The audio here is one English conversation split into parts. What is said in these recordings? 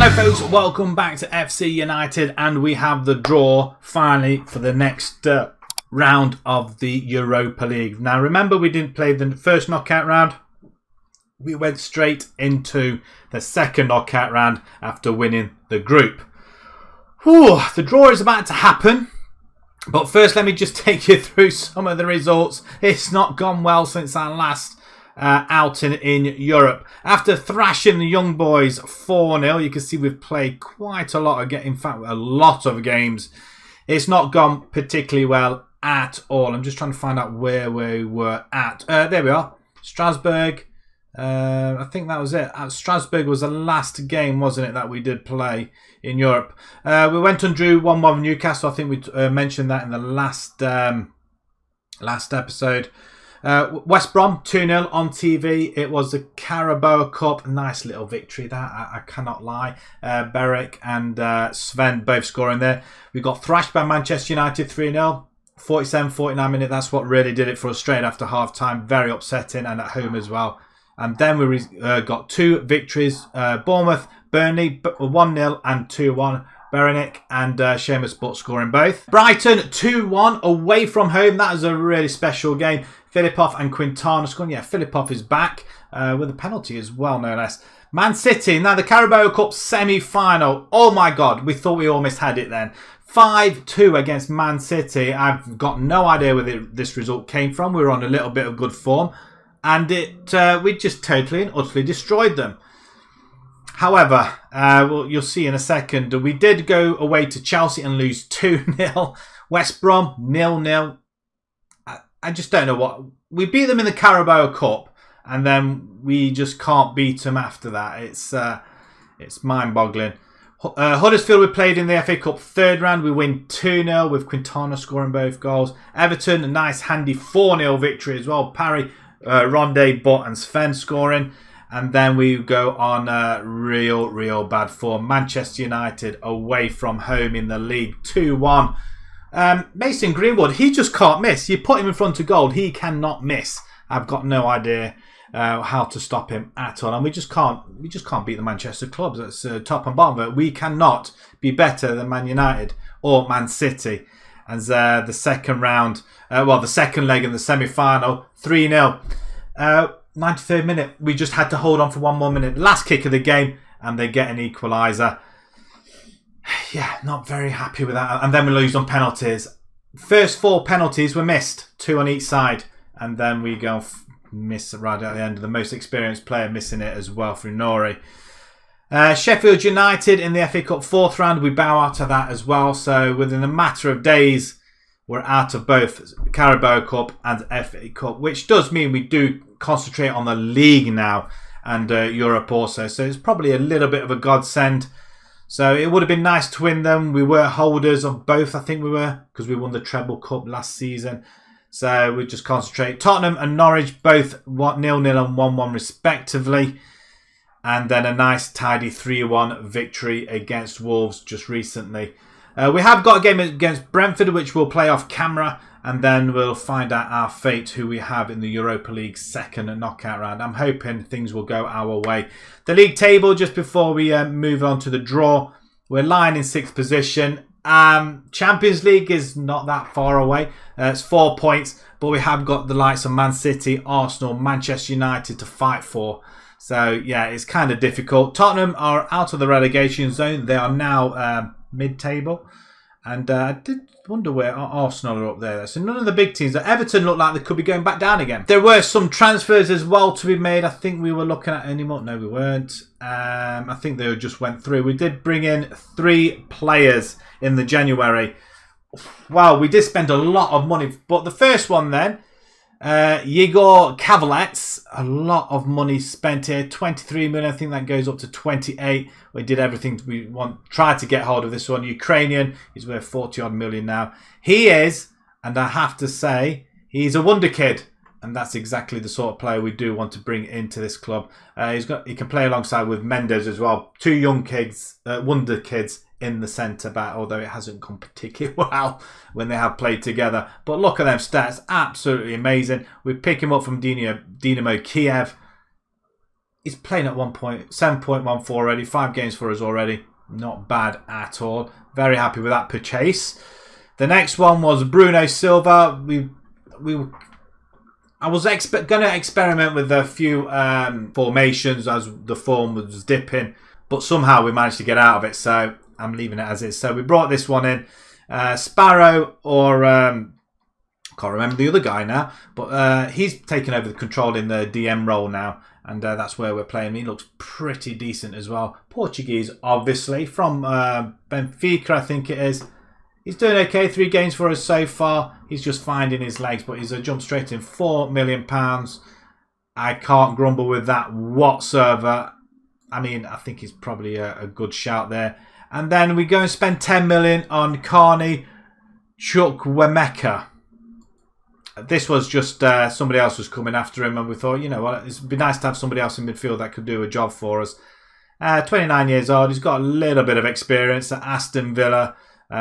Hello folks, welcome back to FC United, and we have the draw finally for the next round of the Europa League. Now remember, we didn't play the first knockout round. We went straight into the second knockout round after winning the group. Whew, the draw is about to happen, but first let me just take you through some of the results. It's not gone well since our last outing in Europe. After thrashing the young boys 4-0, you can see we've played quite a lot of, in fact, a lot of games. It's not gone particularly well at all. I'm just trying to find out where we were at. There we are, Strasbourg. I think that was it. Strasbourg was the last game, wasn't it, that we did play in Europe. We went and drew 1-1 with Newcastle. I think we mentioned that in the last episode. West Brom 2-0 on TV. It was the Carabao Cup. Nice little victory that, I cannot lie. Beric and Sven both scoring there. We got thrashed by Manchester United 3-0. 47-49 minute. That's what really did it for us straight after half time. Very upsetting, and at home as well. And then we got two victories. Bournemouth, Burnley 1-0 and 2-1. Berenic and Seamus Butt scoring both. Brighton 2-1 away from home. That is a really special game. Filipov and Quintana scoring. Yeah, Filipov is back with a penalty as well, no less. Man City, now the Carabao Cup semi-final. Oh my God, we thought we almost had it then. 5-2 against Man City. I've got no idea where this result came from. We were on a little bit of good form, and we just totally and utterly destroyed them. However, well, you'll see in a second, we did go away to Chelsea and lose 2-0. West Brom 0-0. I just don't know what. We beat them in the Carabao Cup, and then we just can't beat them after that. It's mind-boggling. Huddersfield, we played in the FA Cup third round. We win 2-0 with Quintana scoring both goals. Everton, a nice handy 4-0 victory as well. Parry, Ronde, Butt and Sven scoring. And then we go on real bad form. Manchester United away from home in the league 2-1. Mason Greenwood, he just can't miss. You put him in front of goal, he cannot miss. I've got no idea how to stop him at all, and we just can't beat the Manchester clubs. That's top and bottom of it. We cannot be better than Man United or Man City. And the second round, the second leg in the semi-final, 3-0. 93rd minute, we just had to hold on for one more minute. Last kick of the game, and they get an equaliser. Yeah, not very happy with that. And then we lose on penalties. First 4 penalties were missed, 2 on each side. And then we go miss right at the end. The most experienced player missing it as well through Nori. Sheffield United in the FA Cup 4th round. We bow out of that as well. So within a matter of days, we're out of both Carabao Cup and FA Cup. Which does mean we do concentrate on the league now. And Europe also. So it's probably a little bit of a godsend. So it would have been nice to win them. We were holders of both, I think we were, because we won the Treble Cup last season. So we just concentrate. Tottenham and Norwich both 0-0 and 1-1 respectively. And then a nice tidy 3-1 victory against Wolves just recently. We have got a game against Brentford, which we'll play off camera. And then we'll find out our fate, who we have in the Europa League second knockout round. I'm hoping things will go our way. The league table, just before we move on to the draw, we're lying in 6th position. Champions League is not that far away. It's 4 points, but we have got the likes of Man City, Arsenal, Manchester United to fight for. So, yeah, it's kind of difficult. Tottenham are out of the relegation zone. They are now mid-table. And I did wonder where Arsenal are up there. So none of the big teams. Everton looked like they could be going back down again. There were some transfers as well to be made. I think we were looking at any more. No, we weren't. I think they just went through. We did bring in 3 players in the January. Wow, we did spend a lot of money. But the first one then, Igor Kavalets, a lot of money spent here. 23 million, I think that goes up to 28. We did everything we tried to get hold of this one. Ukrainian, he's worth 40 odd million now. He is, and I have to say, he's a wonder kid. And that's exactly the sort of player we do want to bring into this club. He can play alongside with Mendes as well. 2 young kids, wonder kids in the centre back, although it hasn't gone particularly well when they have played together. But look at them stats, absolutely amazing. We pick him up from Dynamo Kiev. He's playing at 7.14 already. 5 games for us already. Not bad at all. Very happy with that purchase. The next one was Bruno Silva. I was going to experiment with a few formations as the form was dipping, but somehow we managed to get out of it, so I'm leaving it as is. So we brought this one in. Sparrow, or can't remember the other guy now, but he's taken over the control in the DM role now, and that's where we're playing. He looks pretty decent as well. Portuguese, obviously, from Benfica, I think it is. He's doing okay. 3 games for us so far. He's just finding his legs, but he's a jump straight in. £4 million. I can't grumble with that whatsoever. I mean, I think he's probably a good shout there. And then we go and spend 10 million on Carney Chukwuemeka. This was just somebody else was coming after him, and we thought, you know what, it'd be nice to have somebody else in midfield that could do a job for us. 29 years old. He's got a little bit of experience at Aston Villa.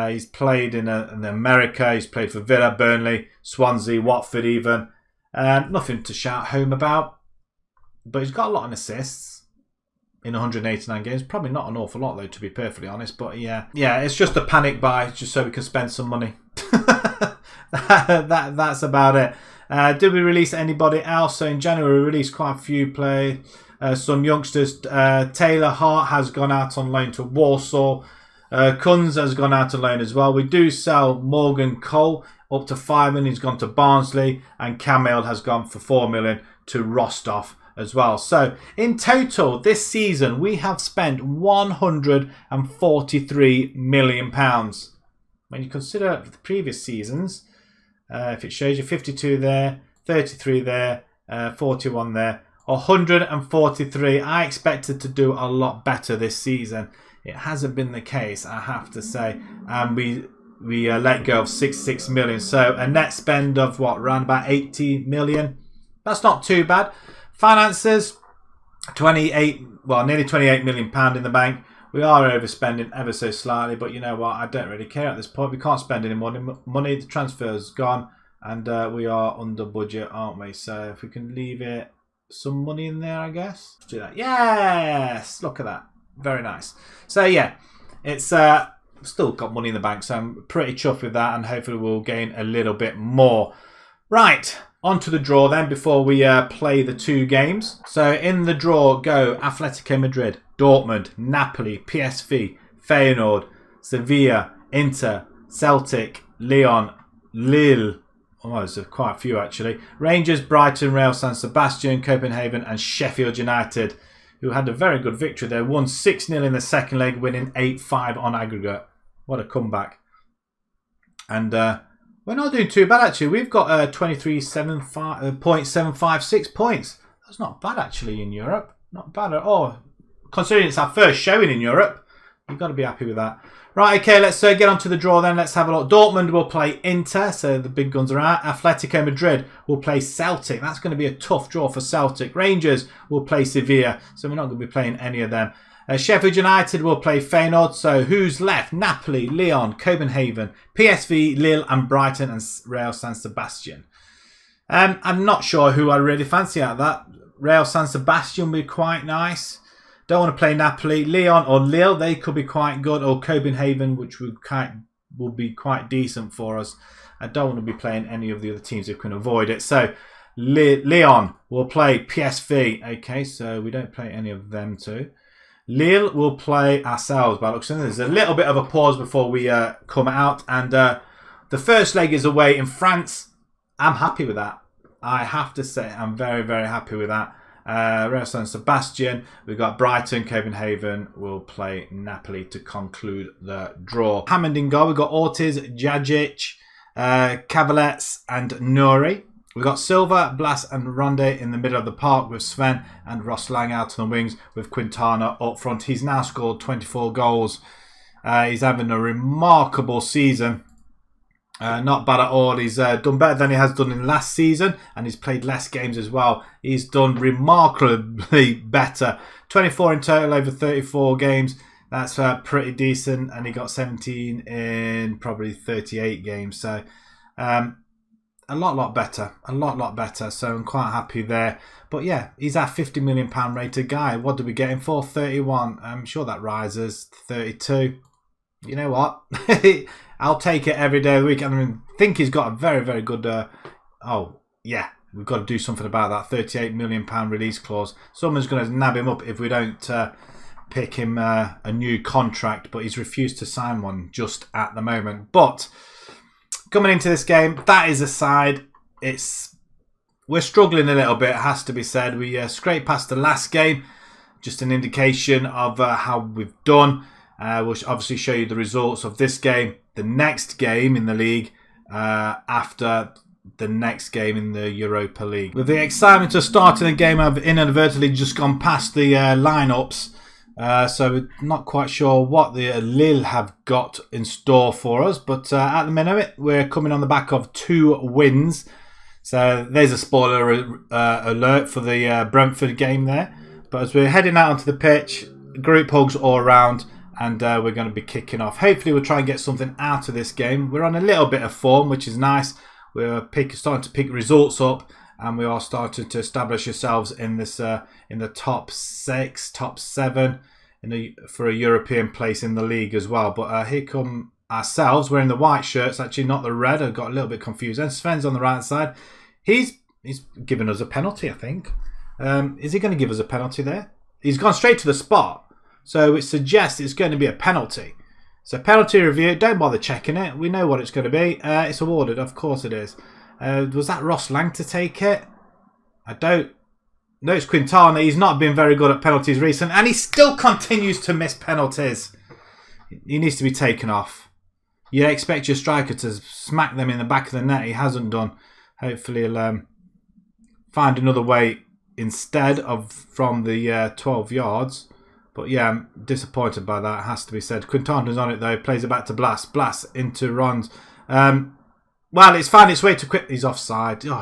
He's played in America. He's played for Villa, Burnley, Swansea, Watford even. Nothing to shout home about. But he's got a lot of assists in 189 games. Probably not an awful lot, though, to be perfectly honest. But yeah, it's just a panic buy, just so we can spend some money. That's about it. Did we release anybody else? So in January, we released quite a few players. Some youngsters. Taylor Hart has gone out on loan to Warsaw. Kunz has gone out on loan as well. We do sell Morgan Cole up to 5 million. He's gone to Barnsley, and Kamil has gone for 4 million to Rostov as well. So in total this season we have spent £143 million. When you consider the previous seasons, if it shows you 52 there, 33 there, 41 there, 143. I expected to do a lot better this season. It hasn't been the case, I have to say. And we let go of 66 million. So a net spend of what, around about 80 million. That's not too bad. Finances, nearly 28 million pound in the bank. We are overspending ever so slightly, but you know what? I don't really care at this point. We can't spend any money. The transfer's gone, and we are under budget, aren't we? So if we can leave it, some money in there, I guess. Let's do that. Yes, look at that. Very nice. So yeah, it's still got money in the bank, so I'm pretty chuffed with that, and hopefully we'll gain a little bit more. Right, on to the draw then before we play the 2 games. So in the draw go Atletico Madrid, Dortmund, Napoli, PSV, Feyenoord, Sevilla, Inter, Celtic, Lyon, Lille. Oh, there's quite a few actually. Rangers, Brighton, Real San Sebastian, Copenhagen, and Sheffield United, who had a very good victory. They won 6-0 in the second leg, winning 8-5 on aggregate. What a comeback. And we're not doing too bad, actually. We've got 23.756 points. That's not bad, actually, in Europe. Not bad at all. Considering it's our first showing in Europe, you've got to be happy with that. Right, okay, let's get on to the draw then. Let's have a look. Dortmund will play Inter, so the big guns are out. Atletico Madrid will play Celtic. That's going to be a tough draw for Celtic. Rangers will play Sevilla, so we're not going to be playing any of them. Sheffield United will play Feyenoord, so who's left? Napoli, Lyon, Copenhagen, PSV, Lille, and Brighton, and Real San Sebastian. I'm not sure who I really fancy out of that. Real San Sebastian will be quite nice. Don't want to play Napoli. Lyon or Lille, they could be quite good. Or Copenhagen, which will be quite decent for us. I don't want to be playing any of the other teams if we can avoid it. So Lyon will play PSV. Okay, so we don't play any of them too. Lille will play ourselves by looks of it. There's a little bit of a pause before we come out. And the first leg is away in France. I'm happy with that. I have to say I'm very, very happy with that. Real San Sebastian, we've got Brighton, Copenhagen will play Napoli to conclude the draw. Hammond in goal, we've got Ortiz, Djajic, Cavalets and Nuri. We've got Silva, Blas and Ronde in the middle of the park with Sven and Ross Lang out on the wings with Quintana up front. He's now scored 24 goals. He's having a remarkable season. Not bad at all. He's done better than he has done in last season, and he's played less games as well. He's done remarkably better. 24 in total over 34 games. That's pretty decent, and he got 17 in probably 38 games. So a lot better. A lot better. So I'm quite happy there. But yeah, he's our £50 million rated guy. What did we get him for? 31. I'm sure that rises. 32. You know what? I'll take it every day of the week. I think he's got a very good... oh, yeah. We've got to do something about that £38 million release clause. Someone's going to nab him up if we don't pick him a new contract. But he's refused to sign one just at the moment. But coming into this game, that is aside. We're struggling a little bit, it has to be said. We scraped past the last game. Just an indication of how we've done. We'll obviously show you the results of this game. The next game in the league after the next game in the Europa League. With the excitement of starting the game, I've inadvertently just gone past the lineups. So we're not quite sure what the Lille have got in store for us. But at the minute, we're coming on the back of 2 wins. So there's a spoiler alert for the Brentford game there. But as we're heading out onto the pitch, group hugs all around. And we're going to be kicking off. Hopefully we'll try and get something out of this game. We're on a little bit of form, which is nice. We're starting to pick results up. And we are starting to establish ourselves in this in the top 6, top 7 for a European place in the league as well. But here come ourselves. We're in the white shirts, actually not the red. I got a little bit confused. And Sven's on the right side. He's given us a penalty, I think. Is he going to give us a penalty there? He's gone straight to the spot. So it suggests it's going to be a penalty. It's a penalty review. Don't bother checking it. We know what it's going to be. It's awarded. Of course it is. Was that Ross Lang to take it? I don't. No, it's Quintana. He's not been very good at penalties recently. And he still continues to miss penalties. He needs to be taken off. You expect your striker to smack them in the back of the net. He hasn't done. Hopefully he'll find another way instead of from the 12 yards. But yeah, I'm disappointed by that, has to be said. Quintana's on it though, plays it back to Blas. Blas into Rons. Well, it's found its way to quick. He's offside. Oh,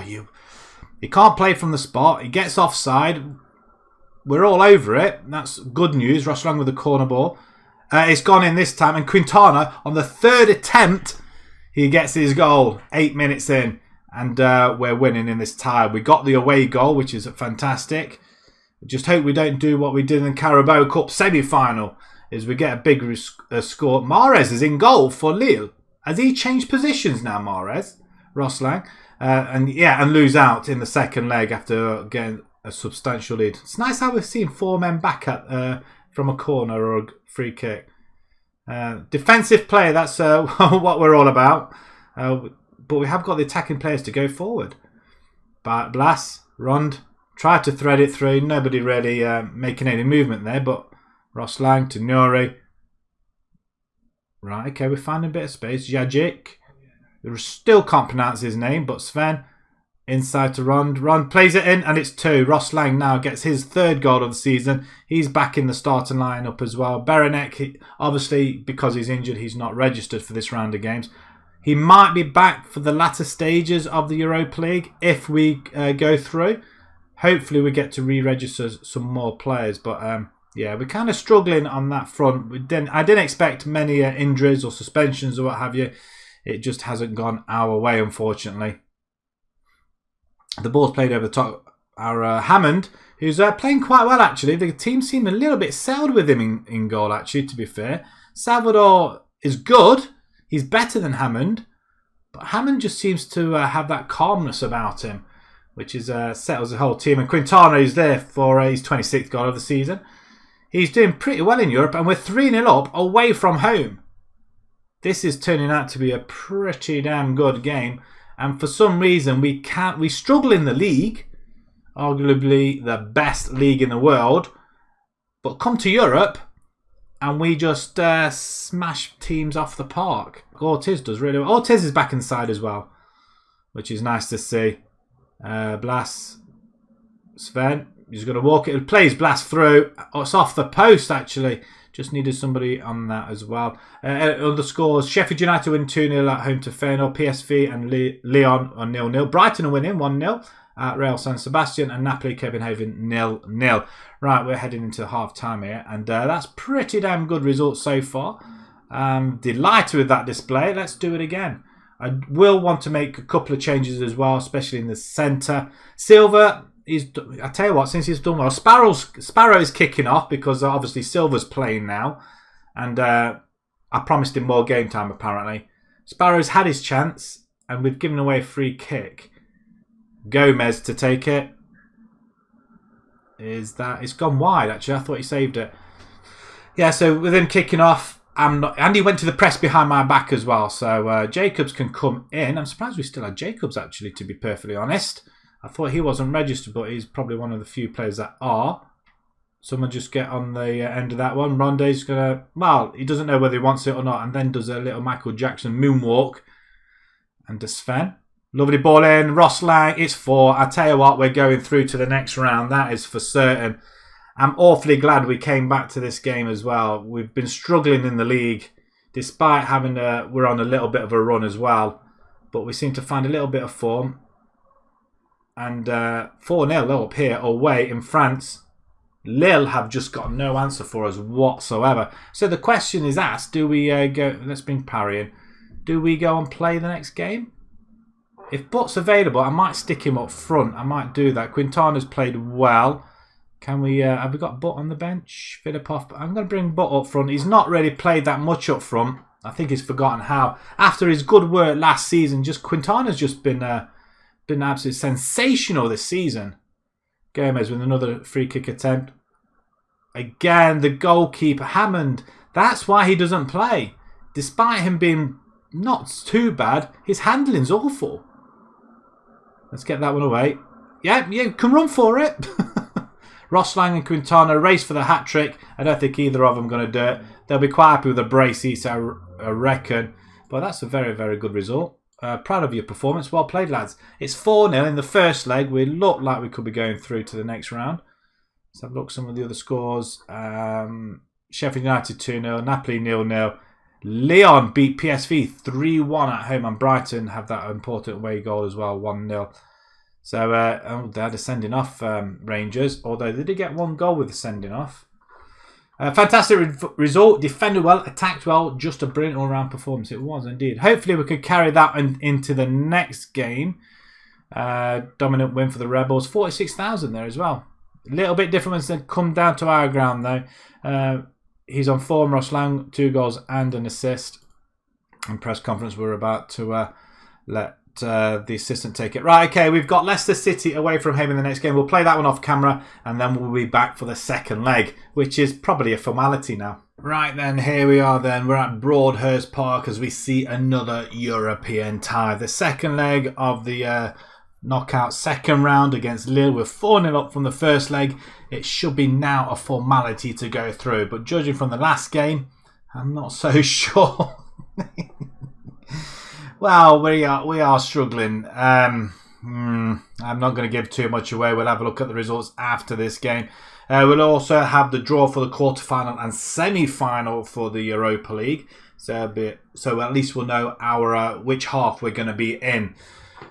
he can't play from the spot. He gets offside. We're all over it. That's good news. Ross Lang with the corner ball. It's gone in this time. And Quintana, on the 3rd attempt, he gets his goal. 8 minutes in. And we're winning in this tie. We got the away goal, which is fantastic. Just hope we don't do what we did in the Carabao Cup semi-final, is we get a big score. Mahrez is in goal for Lille. Has he changed positions now, Mahrez? Ross Lang. And lose out in the second leg after getting a substantial lead. It's nice how we've seen 4 men back at from a corner or a free kick. Defensive play, that's what we're all about. But we have got the attacking players to go forward. But Blas, Rond, tried to thread it through. Nobody really making any movement there. But Ross Lang to Nuri. Right, okay, we're finding a bit of space. Jajic. We still can't pronounce his name, but Sven. Inside to Rond. Rond plays it in, and it's 2. Ross Lang now gets his 3rd goal of the season. He's back in the starting lineup as well. Berenek, obviously, because he's injured, he's not registered for this round of games. He might be back for the latter stages of the Europa League if we go through. Hopefully we get to re-register some more players. But yeah, we're kind of struggling on that front. I didn't expect many injuries or suspensions or what have you. It just hasn't gone our way, unfortunately. The ball's played over the top. Our Hammond, who's playing quite well, actually. The team seemed a little bit sailed with him in goal, actually, to be fair. Salvador is good. He's better than Hammond. But Hammond just seems to have that calmness about him, which is settles the whole team. And Quintana is there for his 26th goal of the season. He's doing pretty well in Europe, and we're 3-0 up away from home. This is turning out to be a pretty damn good game. And for some reason, we struggle in the league, arguably the best league in the world. But come to Europe, and we just smash teams off the park. Ortiz does really well. Ortiz is back inside as well, which is nice to see. Blas, Sven, he's going to walk it. He plays Blas through. Oh, it's off the post, actually. Just needed somebody on that as well. Other scores. Sheffield United win 2-0 at home to Feyenoord. PSV and Lyon are 0-0. Brighton are winning 1-0 at Real San Sebastian. And Napoli, Copenhagen 0-0. Right, we're heading into half-time here. And that's pretty damn good results so far. Delighted with that display. Let's do it again. I will want to make a couple of changes as well, especially in the centre. Silva, I tell you what, since he's done well, Sparrow is kicking off because obviously Silva's playing now. And I promised him more game time, apparently. Sparrow's had his chance, and we've given away a free kick. Gomez to take it. It's gone wide, actually. I thought he saved it. Yeah, so with him kicking off, and he went to the press behind my back as well. So Jacobs can come in. I'm surprised we still had Jacobs, actually, to be perfectly honest. I thought he wasn't registered, but he's probably one of the few players that are. Someone just get on the end of that one. Ronde's going to... Well, he doesn't know whether he wants it or not. And then does a little Michael Jackson moonwalk. And to Sven. Lovely ball in. Ross Lang, it's 4. I tell you what, we're going through to the next round. That is for certain. I'm awfully glad we came back to this game as well. We've been struggling in the league. Despite having we're on a little bit of a run as well. But we seem to find a little bit of form. And 4-0 up here away in France. Lille have just got no answer for us whatsoever. So the question is asked, do we go... Let's bring Parry in. Do we go and play the next game? If Butt's available, I might stick him up front. I might do that. Quintana's played well. Can we... have we got Butt on the bench? Filipov. I'm going to bring Butt up front. He's not really played that much up front. I think he's forgotten how. After his good work last season, Quintana's just been absolutely sensational this season. Gomez with another free kick attempt. Again, the goalkeeper, Hammond. That's why he doesn't play. Despite him being not too bad, his handling's awful. Let's get that one away. Yeah, can run for it. Rosslang and Quintana race for the hat-trick. I don't think either of them are going to do it. They'll be quite happy with a brace each, I reckon. But that's a very, very good result. Proud of your performance. Well played, lads. It's 4-0 in the first leg. We look like we could be going through to the next round. Let's have a look at some of the other scores. Sheffield United 2-0. Napoli 0-0. Lyon beat PSV 3-1 at home. And Brighton have that important away goal as well, 1-0. So they're the sending off Rangers. Although they did get one goal with the sending off. Fantastic result. Defended well, attacked well. Just a brilliant all-round performance. It was indeed. Hopefully we could carry that into the next game. Dominant win for the Rebels. 46,000 there as well. A little bit different when they come down to our ground though. He's on form. Ross Lang, 2 goals and an assist. In press conference we're about to let the assistant take it. Right, okay, we've got Leicester City away from home in the next game. We'll play that one off camera and then we'll be back for the second leg, which is probably a formality now. Right then, here we are then. We're at Broadhurst Park as we see another European tie. The second leg of the knockout second round against Lille. We're 4-0 up from the first leg. It should be now a formality to go through, but judging from the last game, I'm not so sure. Well, we are struggling. I'm not going to give too much away. We'll have a look at the results after this game. We'll also have the draw for the quarterfinal and semi-final for the Europa League. So at least we'll know which half we're going to be in.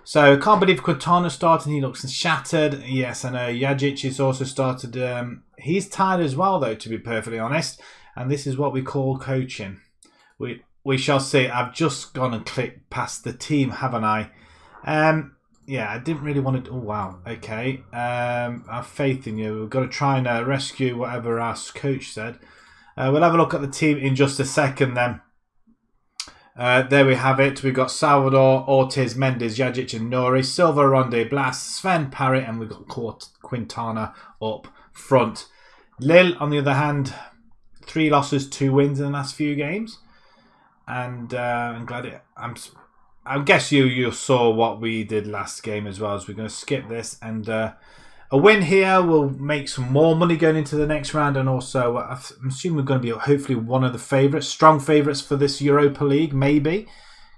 So can't believe Quintana started. He looks shattered. Yes, I know. Yajic has also started. He's tired as well, though, to be perfectly honest. And this is what we call coaching. We shall see. I've just gone and clicked past the team, haven't I? Yeah, I didn't really want to... Oh, wow. Okay. I have faith in you. We've got to try and rescue whatever our coach said. We'll have a look at the team in just a second then. There we have it. We've got Salvador, Ortiz, Mendes, Yajic and Nori. Silva, Ronde, Blas, Sven, Parry, and we've got Quintana up front. Lille, on the other hand, 3 losses, 2 wins in the last few games. And I'm glad I guess you saw what we did last game as well. As we're going to skip this, and a win here will make some more money going into the next round. And also, I'm assuming we're going to be hopefully one of the favourites, strong favourites for this Europa League, maybe.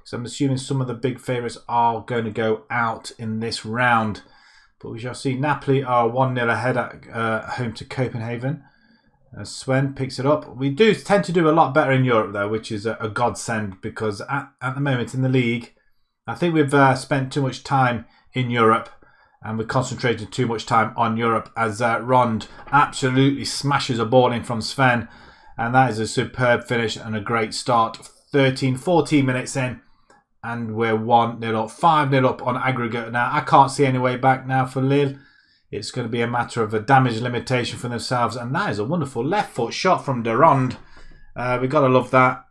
So I'm assuming some of the big favourites are going to go out in this round. But we shall see. Napoli are 1-0 ahead at home to Copenhagen. Sven picks it up. We do tend to do a lot better in Europe, though, which is a godsend, because at the moment in the league, I think we've spent too much time in Europe and we're concentrating too much time on Europe, as Rond absolutely smashes a ball in from Sven, and that is a superb finish and a great start. 14 minutes in, And we're 1-0 up, 5-0 up on aggregate now. I can't see any way back now for Lille. It's going to be a matter of a damage limitation for themselves. And that is a wonderful left foot shot from Durand. We've got to love that.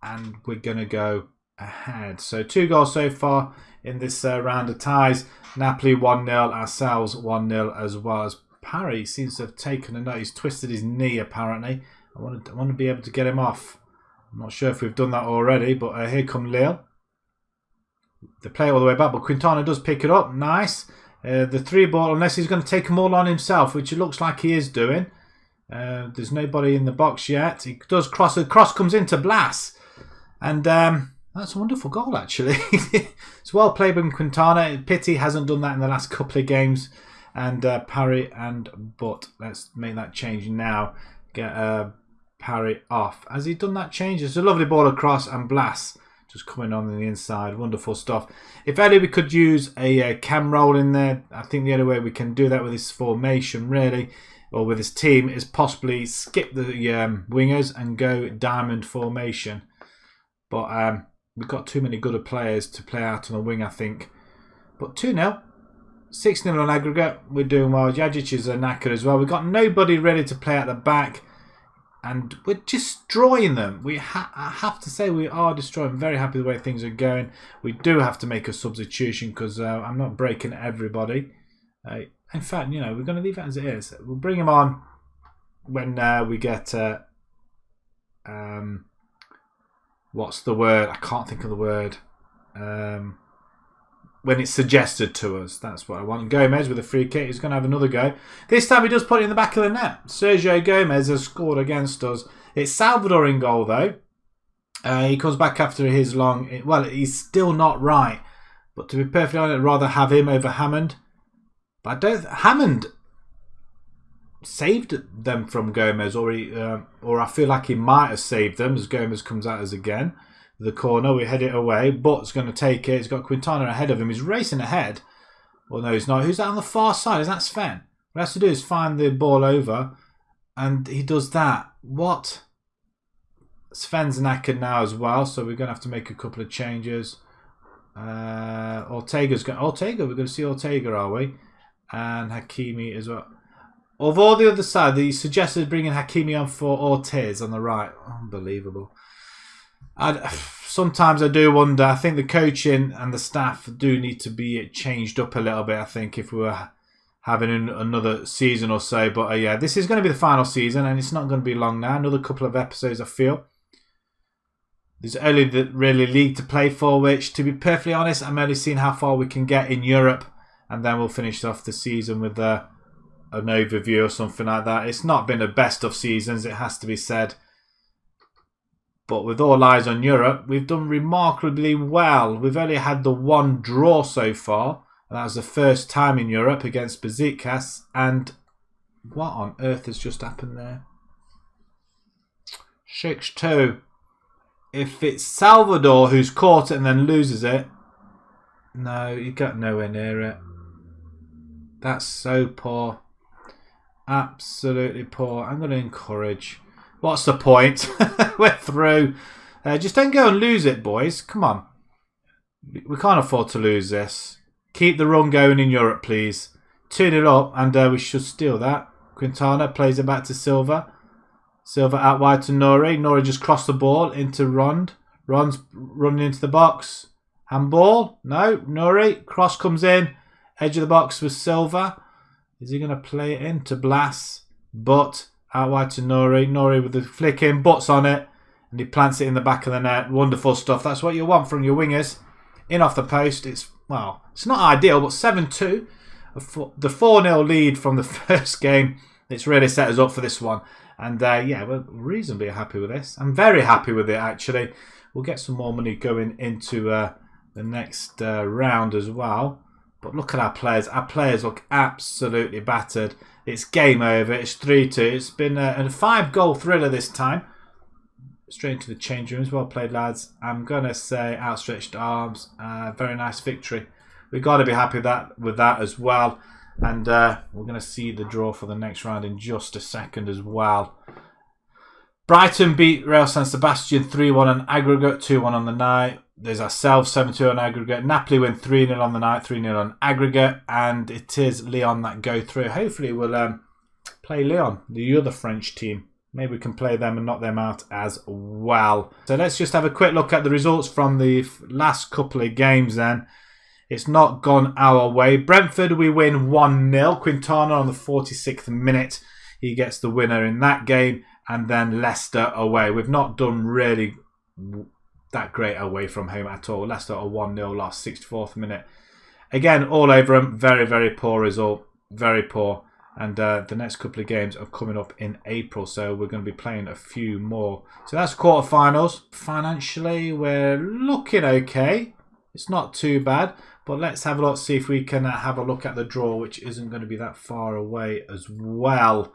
And we're going to go ahead. So 2 goals so far in this round of ties. Napoli 1-0, ourselves 1-0 as well. As Parry seems to have taken a note. He's twisted his knee apparently. I want to be able to get him off. I'm not sure if we've done that already, but here come Lille. They play it all the way back, but Quintana does pick it up. Nice. The 3 ball, unless he's going to take them all on himself, which it looks like he is doing. There's nobody in the box yet. He does cross. The cross comes into Blas. And that's a wonderful goal, actually. It's well played by Quintana. Pity hasn't done that in the last couple of games. And Parry and Butt. Let's make that change now. Get Parry off. Has he done that change? It's a lovely ball across, and Blas just coming on the inside. Wonderful stuff. If only we could use a cam roll in there. I think the only way we can do that with this formation, really, or with this team, is possibly skip the wingers and go diamond formation. But we've got too many good players to play out on the wing, I think. But 2-0. 6-0 on aggregate. We're doing well. Jajic is a knacker as well. We've got nobody ready to play at the back. And we're destroying them. I have to say we are destroying. I'm very happy with the way things are going. We do have to make a substitution because I'm not breaking everybody. In fact, you know, we're going to leave it as it is. We'll bring him on when we get... what's the word? I can't think of the word. When it's suggested to us. That's what I want. Gomez with a free kick. He's going to have another go. This time he does put it in the back of the net. Sergio Gomez has scored against us. It's Salvador in goal, though. He comes back after his long... Well, he's still not right. But to be perfectly honest, I'd rather have him over Hammond. But I don't... Hammond saved them from Gomez. Or I feel like he might have saved them as Gomez comes at us again. The corner, we head it away. Butt's going to take it. He's got Quintana ahead of him. He's racing ahead. Well, no, he's not. Who's that on the far side? Is that Sven? What he has to do is find the ball over. And he does that. What? Sven's knackered now as well. So we're going to have to make a couple of changes. Ortega's going. Ortega, we're going to see Ortega, are we? And Hakimi as well. Although the other side, they suggested bringing Hakimi on for Ortiz on the right. Unbelievable. Sometimes I do wonder. I think the coaching and the staff do need to be changed up a little bit. I think if we were having another season or so. But yeah, this is going to be the final season, and it's not going to be long now. Another couple of episodes, I feel. There's only the really league to play for, which, to be perfectly honest, I'm only seeing how far we can get in Europe, and then we'll finish off the season with an overview or something like that. It's not been the best of seasons, it has to be said. But with all eyes on Europe, we've done remarkably well. We've only had the 1 draw so far. And that was the first time in Europe against Besiktas. And what on earth has just happened there? 6-2. If it's Salvador who's caught it and then loses it. No, you got nowhere near it. That's so poor. Absolutely poor. I'm going to encourage... What's the point? We're through. Just don't go and lose it, boys. Come on. We can't afford to lose this. Keep the run going in Europe, please. 2-0 up, and we should steal that. Quintana plays it back to Silva. Silva out wide to Nori. Nori just crossed the ball into Rond. Rond's running into the box. Handball? No. Nori. Cross comes in. Edge of the box with Silva. Is he going to play it into Blas? But... out wide to Nori. Nori with the flick in. Butts on it. And he plants it in the back of the net. Wonderful stuff. That's what you want from your wingers. In off the post. It's not ideal, but 7-2. The 4-0 lead from the first game. It's really set us up for this one. And yeah, we're reasonably happy with this. I'm very happy with it, actually. We'll get some more money going into the next round as well. But look at our players. Our players look absolutely battered. It's game over. It's 3-2. It's been a 5-goal thriller this time. Straight into the change rooms. Well played, lads. I'm going to say outstretched arms. Very nice victory. We've got to be happy with that as well. And we're going to see the draw for the next round in just a second as well. Brighton beat Real San Sebastian 3-1 on aggregate, 2-1 on the night. There's ourselves 7-2 on aggregate. Napoli win 3-0 on the night, 3-0 on aggregate. And it is Lyon that go through. Hopefully we'll play Lyon, the other French team. Maybe we can play them and knock them out as well. So let's just have a quick look at the results from the last couple of games then. It's not gone our way. Brentford, we win 1-0. Quintana on the 46th minute. He gets the winner in that game. And then Leicester away. We've not done really that great away from home at all. Leicester a 1-0 loss, 64th minute. Again, all over them. Very, very poor result. Very poor. And the next couple of games are coming up in April. So we're going to be playing a few more. So that's quarterfinals. Financially, we're looking okay. It's not too bad. But let's have a look, see if we can have a look at the draw, which isn't going to be that far away as well.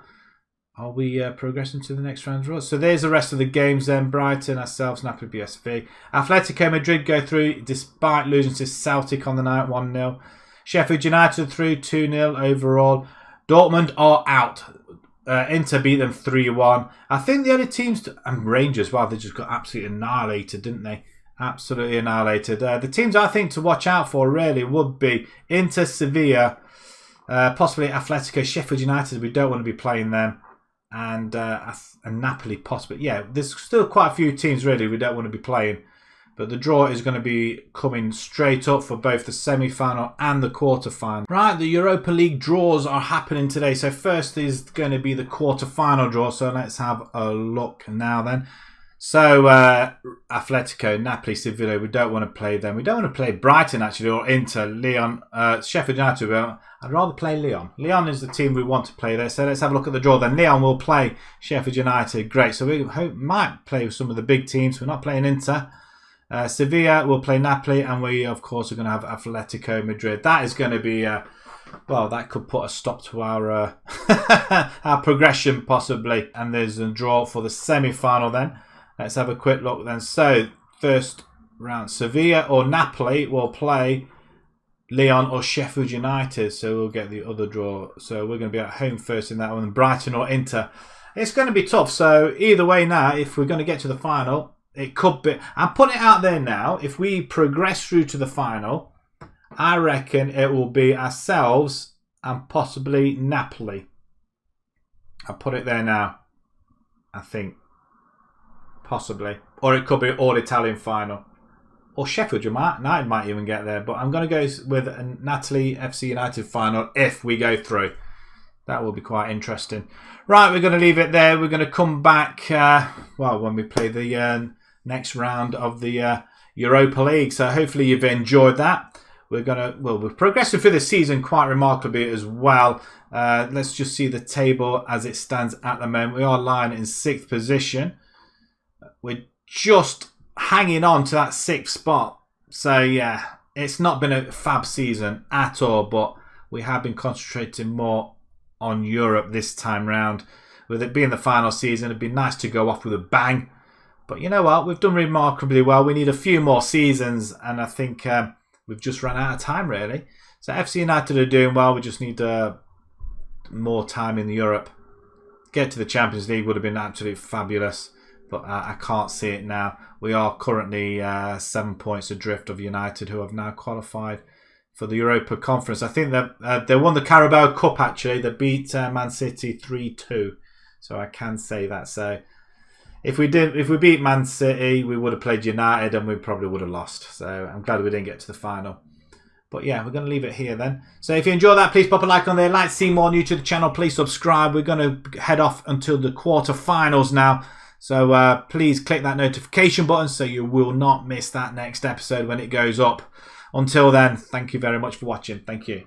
Are we progressing to the next round draw? So there's the rest of the games then. Brighton, ourselves, Napoli, PSV. Atletico Madrid go through despite losing to Celtic on the night, 1-0. Sheffield United through, 2-0 overall. Dortmund are out. Inter beat them 3-1. I think the other teams, and Rangers, well, they just got absolutely annihilated, didn't they? Absolutely annihilated. The teams I think to watch out for really would be Inter, Sevilla, possibly Atletico, Sheffield United. We don't want to be playing them. And Napoli possibly. Yeah, there's still quite a few teams really we don't want to be playing. But the draw is going to be coming straight up for both the semi-final and the quarter-final. Right, the Europa League draws are happening today. So first is going to be the quarter-final draw. So let's have a look now then. So Atletico, Napoli, Sevilla, we don't want to play them. We don't want to play Brighton actually, or Inter, Lyon, Sheffield United. I'd rather play Lyon. Lyon is the team we want to play there. So let's have a look at the draw then. Lyon will play Sheffield United. Great. So we might play with some of the big teams. We're not playing Inter. Sevilla will play Napoli, and we of course are going to have Atletico Madrid. That is going to be well, that could put a stop to our our progression possibly. And there's a draw for the semi-final then. Let's have a quick look then. So, first round, Sevilla or Napoli will play Lyon or Sheffield United. So, we'll get the other draw. So, we're going to be at home first in that one. Brighton or Inter. It's going to be tough. So, either way now, if we're going to get to the final, it could be... I'm putting it out there now. If we progress through to the final, I reckon it will be ourselves and possibly Napoli. I'll put it there now. I think. Possibly. Or it could be all Italian final. Or Sheffield United might even get there. But I'm going to go with a Napoli FC United final if we go through. That will be quite interesting. Right, we're going to leave it there. We're going to come back well, when we play the next round of the Europa League. So hopefully you've enjoyed that. We're progressing through the season quite remarkably as well. Let's just see the table as it stands at the moment. We are lying in 6th position. We're just hanging on to that 6th spot. So, yeah, it's not been a fab season at all, but we have been concentrating more on Europe this time round. With it being the final season, it'd be nice to go off with a bang. But you know what? We've done remarkably well. We need a few more seasons, and I think we've just run out of time, really. So, FC United are doing well. We just need more time in Europe. Get to the Champions League would have been absolutely fabulous. But I can't see it now. We are currently 7 points adrift of United, who have now qualified for the Europa Conference. I think they won the Carabao Cup, actually. They beat Man City 3-2. So I can say that. So if we beat Man City, we would have played United and we probably would have lost. So I'm glad we didn't get to the final. But yeah, we're going to leave it here then. So if you enjoyed that, please pop a like on there. Like to see more new to the channel, please subscribe. We're going to head off until the quarterfinals now. So please click that notification button so you will not miss that next episode when it goes up. Until then, thank you very much for watching. Thank you.